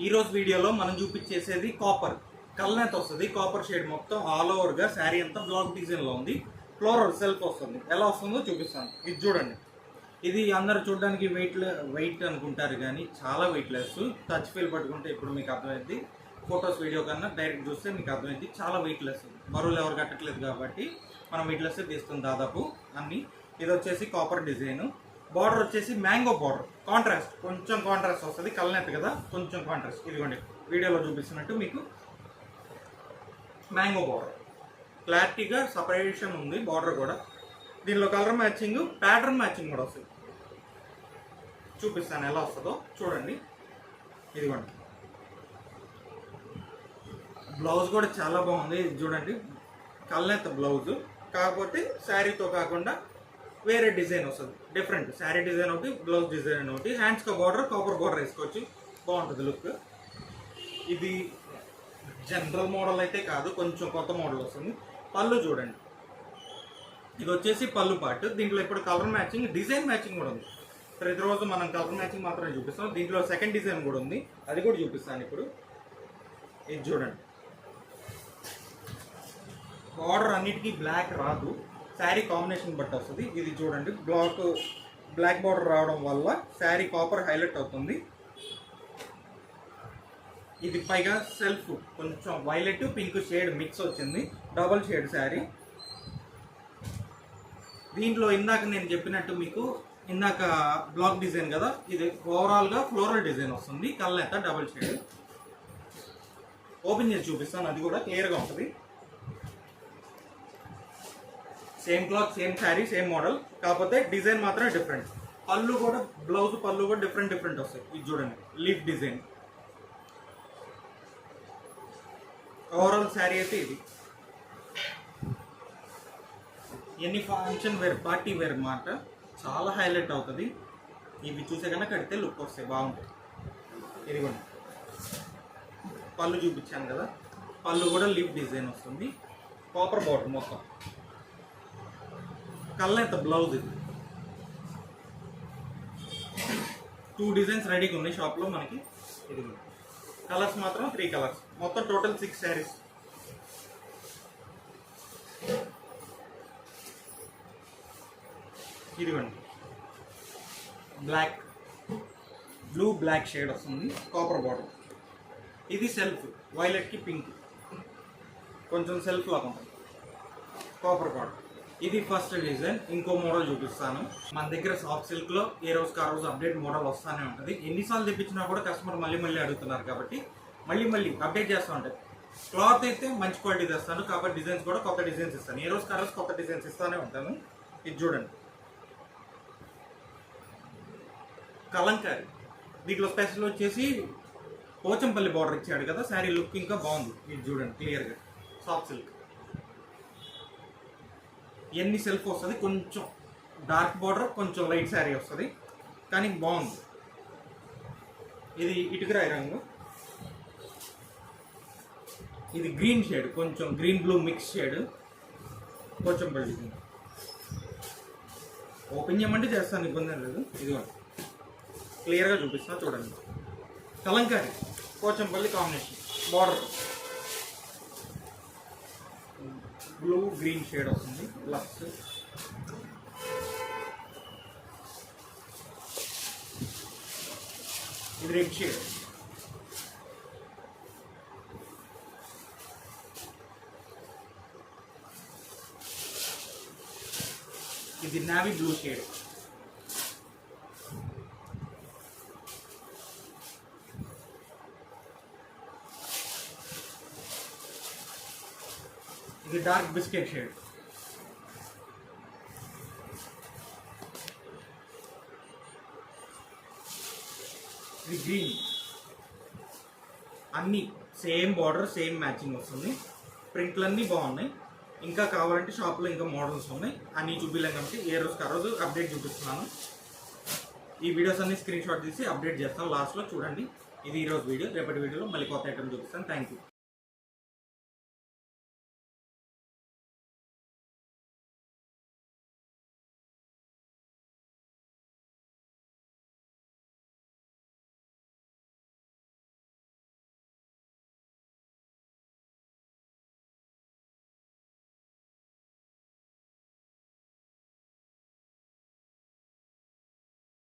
ఈ రోజు వీడియోలో మనం చూపించేసేది కాపర్ కల్నేత వస్తుంది. కాపర్ షేడ్ మొత్తం ఆల్ ఓవర్గా శారీ అంతా బ్లాక్ డిజైన్లో ఉంది. ఫ్లోరల్ సెల్ఫ్ వస్తుంది. ఎలా వస్తుందో చూపిస్తాను. ఇది చూడండి. ఇది అందరు చూడడానికి వెయిట్ అనుకుంటారు కానీ చాలా వెయిట్ లెస్. టచ్ ఫీల్ పట్టుకుంటే ఇప్పుడు మీకు అర్థమైంది. ఫొటోస్ వీడియో కన్నా డైరెక్ట్ చూస్తే మీకు అర్థమైంది. చాలా వెయిట్ లెస్. బరువులు ఎవరు కట్టట్లేదు కాబట్టి మనం వెయిట్ లెస్ తీస్తుంది దాదాపు అన్ని. ఇది వచ్చేసి కాపర్ డిజైన్. బార్డర్ వచ్చేసి మ్యాంగో బార్డర్, కాంట్రాస్ట్, కొంచెం కాంట్రాస్ట్ వస్తుంది. కల్నేత కదా, కొంచెం కాంట్రాస్ట్. ఇదిగోండి వీడియోలో చూపిస్తున్నట్టు మీకు మ్యాంగో బార్డర్ క్లారిటీగా సపరేషన్ ఉంది. బార్డర్ కూడా దీనిలో కలర్ మ్యాచింగ్, ప్యాటర్న్ మ్యాచింగ్ కూడా వస్తుంది. చూపిస్తాను ఎలా వస్తుందో చూడండి. ఇదిగోండి బ్లౌజ్ కూడా చాలా బాగుంది. ఇది చూడండి కల్నేత బ్లౌజ్, కాకపోతే శారీతో కాకుండా వేరే డిజైన్ వస్తుంది. డిఫరెంట్ శారీ డిజైన్ ఒకటి, బ్లౌజ్ డిజైన్ ఒకటి. హ్యాండ్స్కి బార్డర్, కాపర్ బార్డర్ వేసుకోవచ్చు. బాగుంటుంది లుక్. ఇది జనరల్ మోడల్ అయితే కాదు, కొంచెం కొత్త మోడల్ వస్తుంది. పళ్ళు చూడండి. ఇది వచ్చేసి పళ్ళు పార్ట్. దీంట్లో ఇప్పుడు కలర్ మ్యాచింగ్, డిజైన్ మ్యాచింగ్ కూడా ఉంది. ప్రతిరోజు మనం కలర్ మ్యాచింగ్ మాత్రమే చూపిస్తాం. దీంట్లో సెకండ్ డిజైన్ కూడా ఉంది, అది కూడా చూపిస్తాను ఇప్పుడు. ఇది చూడండి. బార్డర్ అన్నిటికీ బ్లాక్ రాదు, శారీ కాంబినేషన్ బట్టి వస్తుంది. ఇది చూడండి బ్లాక్ బార్డర్ రావడం వల్ల శారీ కాపర్ హైలైట్ అవుతుంది. ఇది పైగా సెల్ఫ్ కొంచెం వైలెట్ పింక్ షేడ్ మిక్స్ వచ్చింది. Double shade sari. దీంట్లో ఇందాక నేను చెప్పినట్టు మీకు ఇందాక బ్లాక్ డిజైన్ కదా, ఇది ఓవరాల్గా ఫ్లోరల్ డిజైన్ వస్తుంది. కల్నేత డబల్ షేడ్. ఓపెన్ చేసి చూపిస్తాను, అది కూడా క్లియర్గా ఉంటుంది. Same cloth, same sari, same model, కాకపోతే డిజైన్ మాత్రం డిఫరెంట్. పళ్ళు కూడా, బ్లౌజ్ పళ్ళు కూడా డిఫరెంట్ వస్తాయి. ఇది చూడండి లీఫ్ డిజైన్. ఓవరాల్ శారీ అయితే ఇది. ఎన్ని ఫంక్షన్ వేర్, పార్టీ వేర్ మాట చాలా హైలైట్ అవుతుంది. ఇవి చూసే కన్నా కడితే లుక్ వస్తాయి, బాగుంటాయి. ఇదిగోండి పళ్ళు చూపించాను కదా, పళ్ళు కూడా లీఫ్ డిజైన్ వస్తుంది. కాపర్ బార్డర్ మొత్తం. కల్నేత బ్లౌజ్. ఇది 2 డిజైన్స్ రెడీగా ఉన్నాయి షాప్లో మనకి. ఇది కలర్స్ మాత్రం 3 కలర్స్. మొత్తం టోటల్ 6 శారీస్. ఇదిగోండి బ్లూ బ్లాక్ షేడ్ వస్తుంది. Copper border. ఇది సెల్ఫ్ వైలెట్కి పింక్, కొంచెం సెల్ఫ్ లాగా ఉంటుంది. Copper border. ఇది ఫస్ట్ డిజైన్. ఇంకో మోడల్ చూపిస్తాను. మన దగ్గర సాఫ్ట్ సిల్క్లో ఏ రోజుకి ఆ రోజు అప్డేట్ మోడల్ వస్తూనే ఉంటుంది. ఎన్నిసార్లు తెప్పించినా కూడా కస్టమర్ మళ్ళీ అడుగుతున్నారు కాబట్టి మళ్ళీ అప్డేట్ చేస్తూ ఉంటాయి. క్లాత్ అయితే మంచి క్వాలిటీ తెస్తాను, కాబట్టి డిజైన్స్ కూడా కొత్త డిజైన్స్ ఇస్తాను. ఏ రోజుకి ఆ రోజు కొత్త డిజైన్స్ ఇస్తూనే ఉంటాను. ఇది చూడండి కలంకారీ. దీంట్లో స్పెషల్ వచ్చేసి పోచంపల్లి బార్డర్ ఇచ్చాడు కదా, శారీ లుక్ ఇంకా బాగుంది. ఇది చూడండి క్లియర్గా సాఫ్ట్ సిల్క్. ఎన్ని సెల్ఫ్ వస్తుంది, కొంచెం డార్క్ బార్డర్, కొంచెం లైట్ శారీ వస్తుంది, కానీ బాగుంది. ఇది ఇటుకరాయి రంగు. ఇది గ్రీన్ షేడ్, కొంచెం గ్రీన్ బ్లూ మిక్స్ షేడ్. కొంచెం పల్లి ఓపెన్ చేయమంటే చేస్తాను, ఇబ్బంది లేదు. ఇదిగోండి క్లియర్గా చూపిస్తున్నా చూడండి. Kalamkari Pochampally combination. Border blue green shade వస్తుంది. లక్స్. ఇది రెడ్ షేడ్. ఇది నావీ బ్లూ షేడ్. ఇది డార్క్ బిస్కెట్ షేడ్. ఇది గ్రీన్. అన్నీ సేమ్ బార్డర్, సేమ్ మ్యాచింగ్ వస్తుంది. ప్రింట్లు అన్నీ బాగున్నాయి. ఇంకా కావాలంటే షాప్లో ఇంకా మోడల్స్ ఉన్నాయి. అన్నీ చూపించలేం కాబట్టి ఏ రోజుకి ఆ రోజు అప్డేట్ చూపిస్తున్నాను. ఈ వీడియోస్ అన్ని స్క్రీన్ షాట్ తీసి అప్డేట్ చేస్తాను. లాస్ట్లో చూడండి. ఇది ఈరోజు వీడియో. రేపటి వీడియోలో మళ్ళీ కొత్త ఐటమ్ చూపిస్తాను. Thank you.